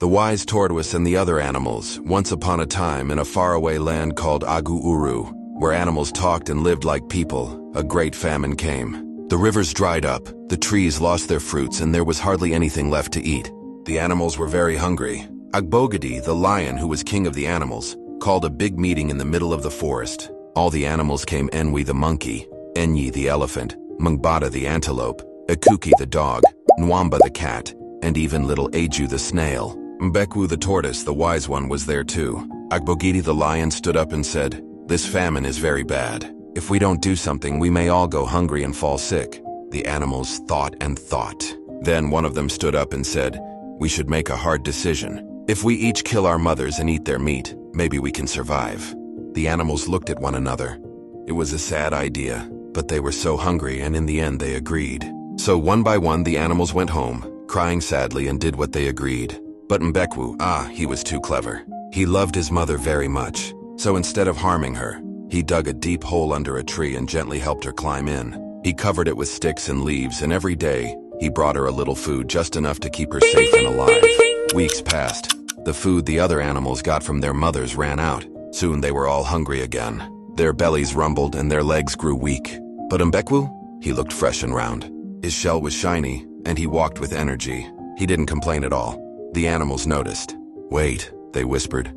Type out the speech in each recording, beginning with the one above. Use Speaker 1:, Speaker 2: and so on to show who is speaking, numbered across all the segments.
Speaker 1: The wise tortoise and the other animals, once upon a time in a faraway land called Agu-Uru, where animals talked and lived like people, a great famine came. The rivers dried up, the trees lost their fruits, and there was hardly anything left to eat. The animals were very hungry. Agbogadi, the lion who was king of the animals, called a big meeting in the middle of the forest. All the animals came: Enwi the monkey, Enyi the elephant, Mungbata the antelope, Akuki the dog, Nwamba the cat, and even little Aju the snail. Mbekwu the tortoise, the wise one, was there too. Agbogidi the lion stood up and said, "This famine is very bad. If we don't do something, we may all go hungry and fall sick." The animals thought and thought. Then one of them stood up and said, "We should make a hard decision. If we each kill our mothers and eat their meat, maybe we can survive." The animals looked at one another. It was a sad idea, but they were so hungry, and in the end they agreed. So one by one the animals went home, crying sadly, and did what they agreed. But Mbekwu, he was too clever. He loved his mother very much. So instead of harming her, he dug a deep hole under a tree and gently helped her climb in. He covered it with sticks and leaves, and every day he brought her a little food, just enough to keep her safe and alive. Weeks passed. The food the other animals got from their mothers ran out. Soon they were all hungry again. Their bellies rumbled and their legs grew weak. But Mbekwu, he looked fresh and round. His shell was shiny, and he walked with energy. He didn't complain at all. The animals noticed. "Wait," they whispered.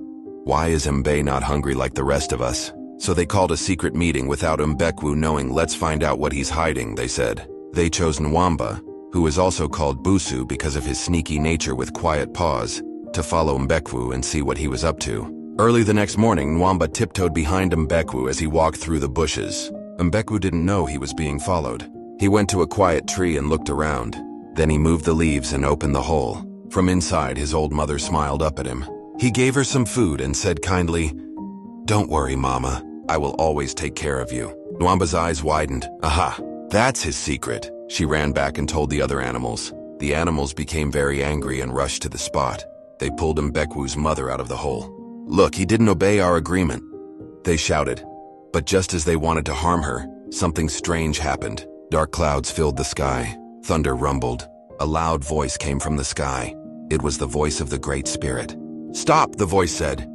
Speaker 1: "Why is Mbe not hungry like the rest of us?" So they called a secret meeting without Mbekwu knowing. "Let's find out what he's hiding," they said. They chose Nwamba, who was also called Busu because of his sneaky nature with quiet paws, to follow Mbekwu and see what he was up to. Early the next morning, Nwamba tiptoed behind Mbekwu as he walked through the bushes. Mbekwu didn't know he was being followed. He went to a quiet tree and looked around. Then he moved the leaves and opened the hole. From inside, his old mother smiled up at him. He gave her some food and said kindly, "Don't worry, Mama. I will always take care of you." Nwamba's eyes widened. Aha, that's his secret. She ran back and told the other animals. The animals became very angry and rushed to the spot. They pulled Mbekwu's mother out of the hole. "Look, he didn't obey our agreement," they shouted. But just as they wanted to harm her, something strange happened. Dark clouds filled the sky. Thunder rumbled. A loud voice came from the sky. It was the voice of the Great Spirit. "Stop," the voice said.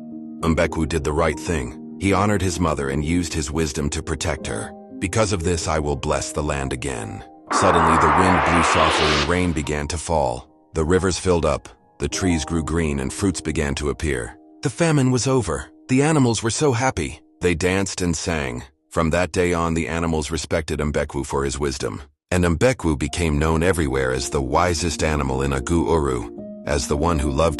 Speaker 1: Mbekwu did the right thing. He honored his mother and used his wisdom to protect her. "Because of this, I will bless the land again." Suddenly, the wind blew softly and rain began to fall. The rivers filled up, the trees grew green, and fruits began to appear. The famine was over. The animals were so happy. They danced and sang. From that day on, the animals respected Mbekwu for his wisdom. And Mbekwu became known everywhere as the wisest animal in Agu-Uru, as the one who loved his